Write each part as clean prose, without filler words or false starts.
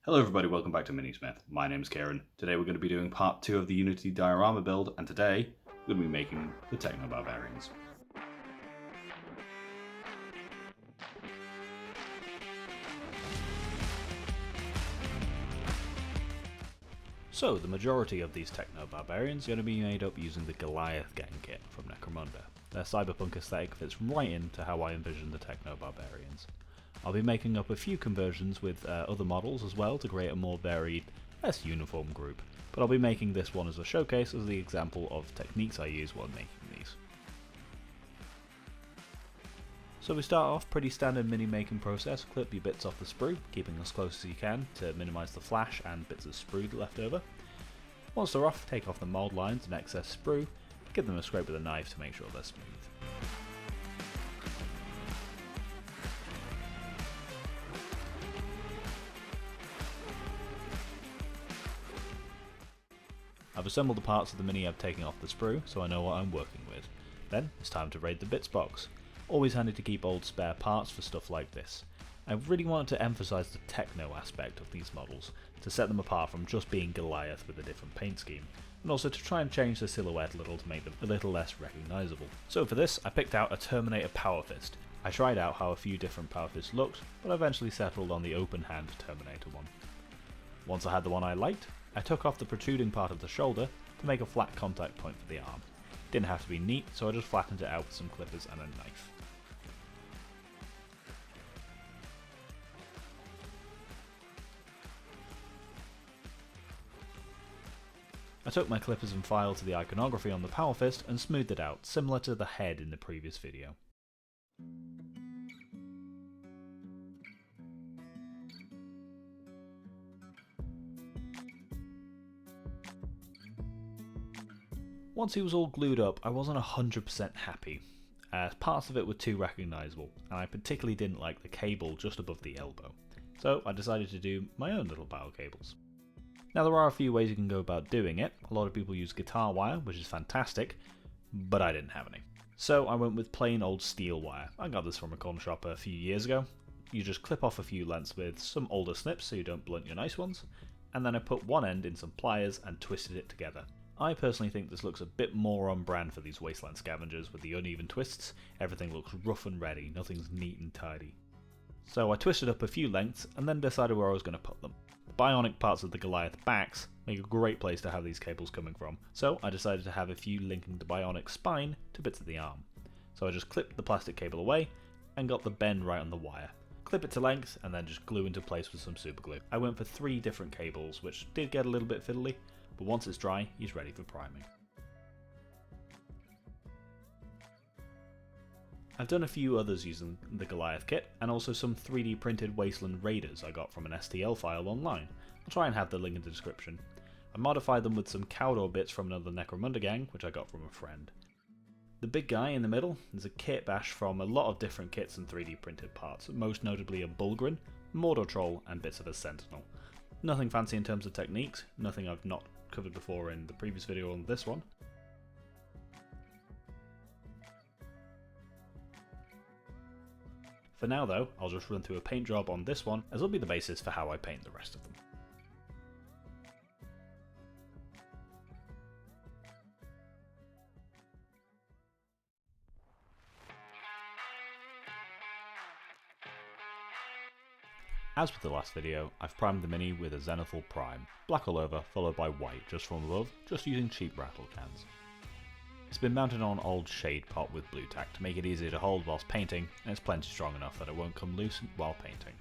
Hello everybody, welcome back to Minismith. My name is Kieran. Today we're going to be doing part 2 of the Unity Diorama build, and today we're going to be making the Techno-barbarians. So, the majority of these Techno-barbarians are going to be made up using the Goliath gang kit from Necromunda. Their cyberpunk aesthetic fits right into how I envision the Techno-barbarians. I'll be making up a few conversions with other models as well to create a more varied, less uniform group, but I'll be making this one as a showcase as the example of techniques I use while making these. So we start off pretty standard mini making process. Clip your bits off the sprue, keeping as close as you can to minimise the flash and bits of sprue left over. Once they're off, take off the mould lines and excess sprue, give them a scrape with a knife to make sure they're smooth. I've assembled the parts of the mini I've taken off the sprue, so I know what I'm working with. Then, it's time to raid the bits box. Always handy to keep old spare parts for stuff like this. I really wanted to emphasise the techno aspect of these models, to set them apart from just being Goliath with a different paint scheme, and also to try and change the silhouette a little to make them a little less recognisable. So for this, I picked out a Terminator Power Fist. I tried out how a few different Power Fists looked, but I eventually settled on the open hand Terminator one. Once I had the one I liked, I took off the protruding part of the shoulder to make a flat contact point for the arm. Didn't have to be neat, so I just flattened it out with some clippers and a knife. I took my clippers and file to the iconography on the Power Fist and smoothed it out, similar to the head in the previous video. Once he was all glued up, I wasn't 100% happy, as parts of it were too recognisable, and I particularly didn't like the cable just above the elbow, so I decided to do my own little power cables. Now there are a few ways you can go about doing it. A lot of people use guitar wire, which is fantastic, but I didn't have any. So I went with plain old steel wire. I got this from a corner shop a few years ago. You just clip off a few lengths with some older snips so you don't blunt your nice ones, and then I put one end in some pliers and twisted it together. I personally think this looks a bit more on brand for these wasteland scavengers with the uneven twists. Everything looks rough and ready, nothing's neat and tidy. So I twisted up a few lengths and then decided where I was going to put them. The bionic parts of the Goliath backs make a great place to have these cables coming from, so I decided to have a few linking the bionic spine to bits of the arm. So I just clipped the plastic cable away and got the bend right on the wire. Clip it to length and then just glue into place with some super glue. I went for 3 different cables, which did get a little bit fiddly, but once it's dry, he's ready for priming. I've done a few others using the Goliath kit, and also some 3D printed Wasteland Raiders I got from an STL file online. I'll try and have the link in the description. I modified them with some Cowdoor bits from another Necromunda gang, which I got from a friend. The big guy in the middle is a kit bash from a lot of different kits and 3D printed parts, most notably a Bulgrin, Mordor Troll, and bits of a Sentinel. Nothing fancy in terms of techniques, nothing I've not covered before in the previous video on this one. For now though, I'll just run through a paint job on this one, as it'll be the basis for how I paint the rest of them. As with the last video, I've primed the mini with a Zenithal Prime, black all over, followed by white just from above, just using cheap rattle cans. It's been mounted on an old shade pot with blue tack to make it easier to hold whilst painting, and it's plenty strong enough that it won't come loose while painting.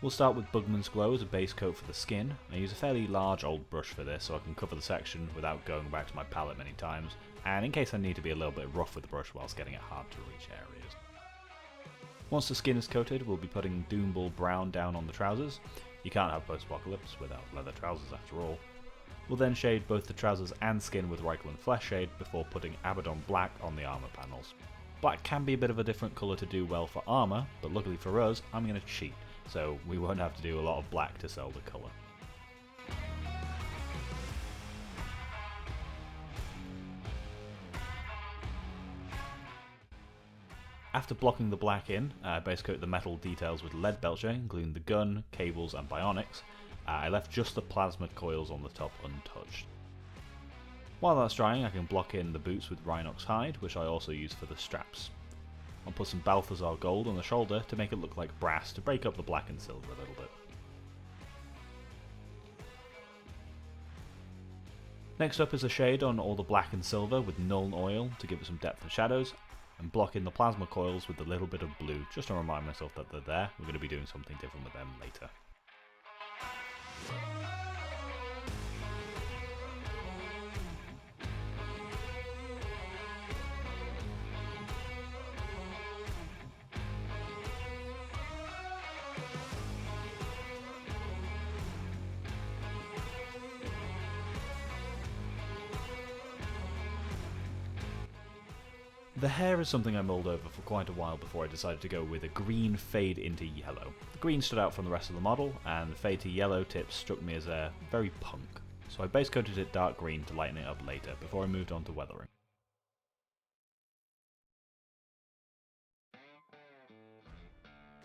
We'll start with Bugman's Glow as a base coat for the skin. I use a fairly large old brush for this so I can cover the section without going back to my palette many times, and in case I need to be a little bit rough with the brush whilst getting it hard to reach areas. Once the skin is coated, we'll be putting Doomball Brown down on the trousers. You can't have post-apocalypse without leather trousers after all. We'll then shade both the trousers and skin with Reikland Flesh Shade before putting Abaddon Black on the armour panels. Black can be a bit of a different colour to do well for armour, but luckily for us, I'm going to cheat, so we won't have to do a lot of black to sell the colour. After blocking the black in, I base coat the metal details with lead belcher, including the gun, cables and bionics. I left just the plasma coils on the top untouched. While that's drying, I can block in the boots with Rhinox hide, which I also use for the straps. I'll put some Balthazar gold on the shoulder to make it look like brass to break up the black and silver a little bit. Next up is a shade on all the black and silver with Nuln oil to give it some depth and shadows, and block in the plasma coils with a little bit of blue just to remind myself that they're there. We're going to be doing something different with them later. The hair is something I mulled over for quite a while before I decided to go with a green fade into yellow. The green stood out from the rest of the model, and the fade to yellow tips struck me as very punk, so I base coated it dark green to lighten it up later before I moved on to weathering.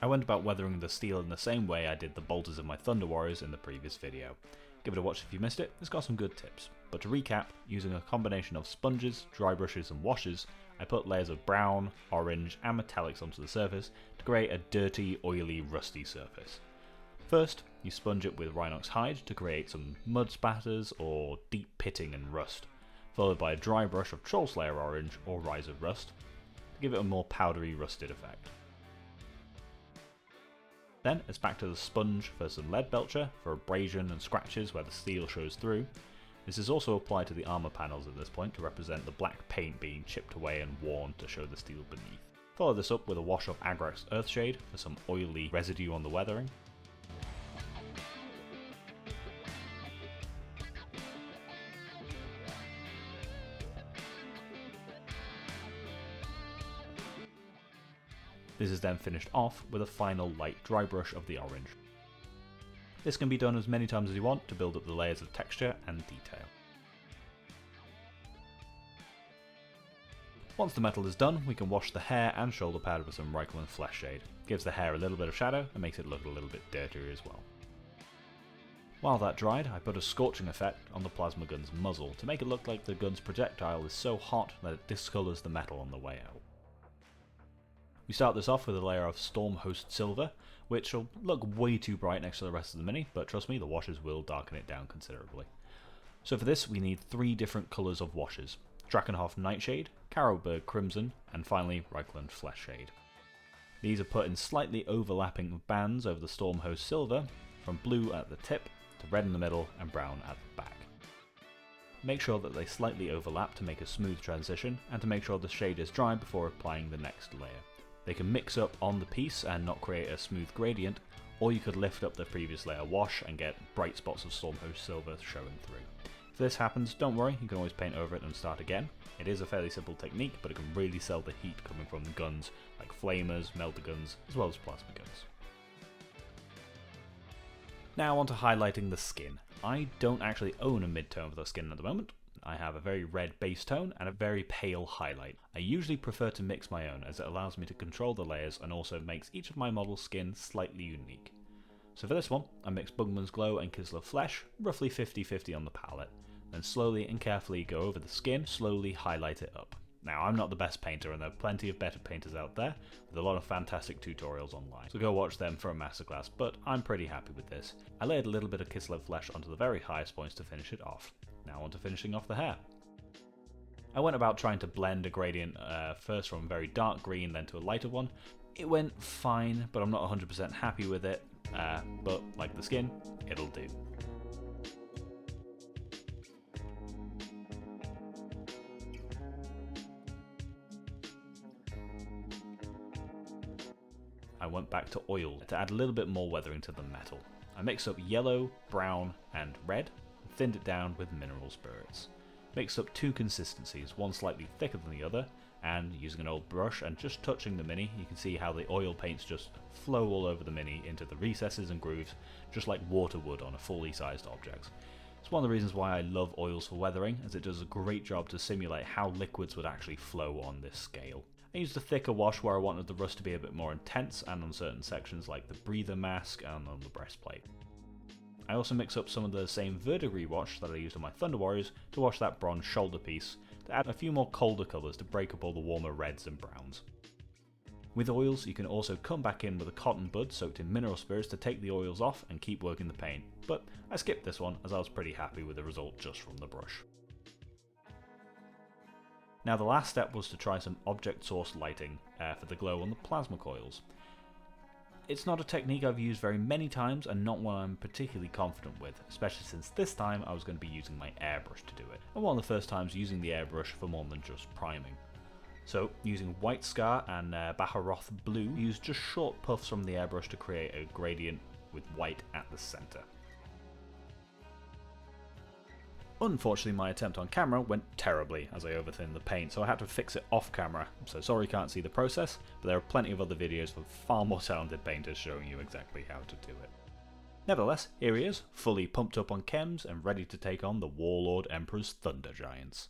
I went about weathering the steel in the same way I did the bolters of my Thunder Warriors in the previous video. Give it a watch if you missed it, it's got some good tips. But to recap, using a combination of sponges, dry brushes and washes, I put layers of brown, orange and metallics onto the surface to create a dirty, oily, rusty surface. First, you sponge it with Rhinox hide to create some mud spatters or deep pitting and rust, followed by a dry brush of Troll Slayer orange or Rise of Rust to give it a more powdery, rusted effect. Then it's back to the sponge for some lead belcher for abrasion and scratches where the steel shows through. This is also applied to the armor panels at this point to represent the black paint being chipped away and worn to show the steel beneath. Follow this up with a wash of Agrax Earthshade for some oily residue on the weathering. This is then finished off with a final light dry brush of the orange. This can be done as many times as you want to build up the layers of texture and detail. Once the metal is done, we can wash the hair and shoulder pad with some Reikland Flesh Shade. Gives the hair a little bit of shadow and makes it look a little bit dirtier as well. While that dried, I put a scorching effect on the plasma gun's muzzle to make it look like the gun's projectile is so hot that it discolours the metal on the way out. We start this off with a layer of Stormhost Silver, which will look way too bright next to the rest of the mini, but trust me, the washes will darken it down considerably. So for this, we need 3 different colours of washes: Drakenhof Nightshade, Carroburg Crimson, and finally Reikland Flesh Shade. These are put in slightly overlapping bands over the Stormhost Silver, from blue at the tip to red in the middle and brown at the back. Make sure that they slightly overlap to make a smooth transition, and to make sure the shade is dry before applying the next layer. They can mix up on the piece and not create a smooth gradient, or you could lift up the previous layer wash and get bright spots of Stormhost Silver showing through. If this happens, don't worry, you can always paint over it and start again. It is a fairly simple technique, but it can really sell the heat coming from guns like flamers, melter guns, as well as plasma guns. Now on to highlighting the skin. I don't actually own a mid-tone for the skin at the moment. I have a very red base tone and a very pale highlight. I usually prefer to mix my own as it allows me to control the layers and also makes each of my model's skin slightly unique. So for this one, I mixed Bugman's Glow and Kislev Flesh, roughly 50-50 on the palette, then slowly and carefully go over the skin, slowly highlight it up. Now, I'm not the best painter and there are plenty of better painters out there with a lot of fantastic tutorials online, so go watch them for a masterclass, but I'm pretty happy with this. I layered a little bit of Kislev Flesh onto the very highest points to finish it off. Now on to finishing off the hair. I went about trying to blend a gradient first from very dark green then to a lighter one. It went fine, but I'm not 100% happy with it, but like the skin, it'll do. I went back to oil to add a little bit more weathering to the metal. I mixed up yellow, brown and red, and thinned it down with mineral spirits. Mixed up 2 consistencies, one slightly thicker than the other, and using an old brush and just touching the mini, you can see how the oil paints just flow all over the mini into the recesses and grooves, just like water would on a fully sized object. It's one of the reasons why I love oils for weathering, as it does a great job to simulate how liquids would actually flow on this scale. I used a thicker wash where I wanted the rust to be a bit more intense and on certain sections like the breather mask and on the breastplate. I also mix up some of the same verdigris wash that I used on my Thunder Warriors to wash that bronze shoulder piece, to add a few more colder colours to break up all the warmer reds and browns. With oils, you can also come back in with a cotton bud soaked in mineral spirits to take the oils off and keep working the paint, but I skipped this one as I was pretty happy with the result just from the brush. Now the last step was to try some object source lighting for the glow on the plasma coils. It's not a technique I've used very many times and not one I'm particularly confident with, especially since this time I was going to be using my airbrush to do it, and one of the first times using the airbrush for more than just priming. So, using White Scar and Baharoth Blue, use just short puffs from the airbrush to create a gradient with white at the centre. Unfortunately, my attempt on camera went terribly as I overthinned the paint, so I had to fix it off camera. So sorry you can't see the process, but there are plenty of other videos with far more talented painters showing you exactly how to do it. Nevertheless, here he is, fully pumped up on chems and ready to take on the Warlord Emperor's Thunder Giants.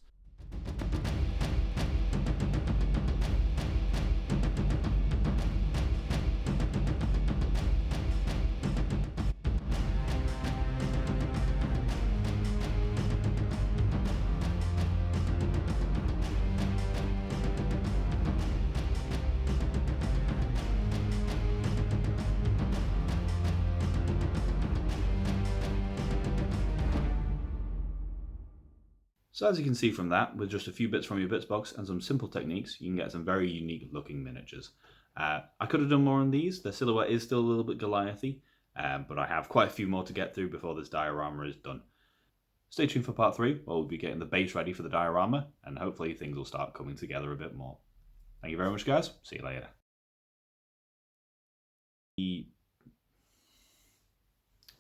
So as you can see from that, with just a few bits from your bits box and some simple techniques, you can get some very unique looking miniatures. I could have done more on these. The silhouette is still a little bit Goliathy, but I have quite a few more to get through before this diorama is done. Stay tuned for part 3, where we'll be getting the base ready for the diorama, and hopefully things will start coming together a bit more. Thank you very much guys, see you later. The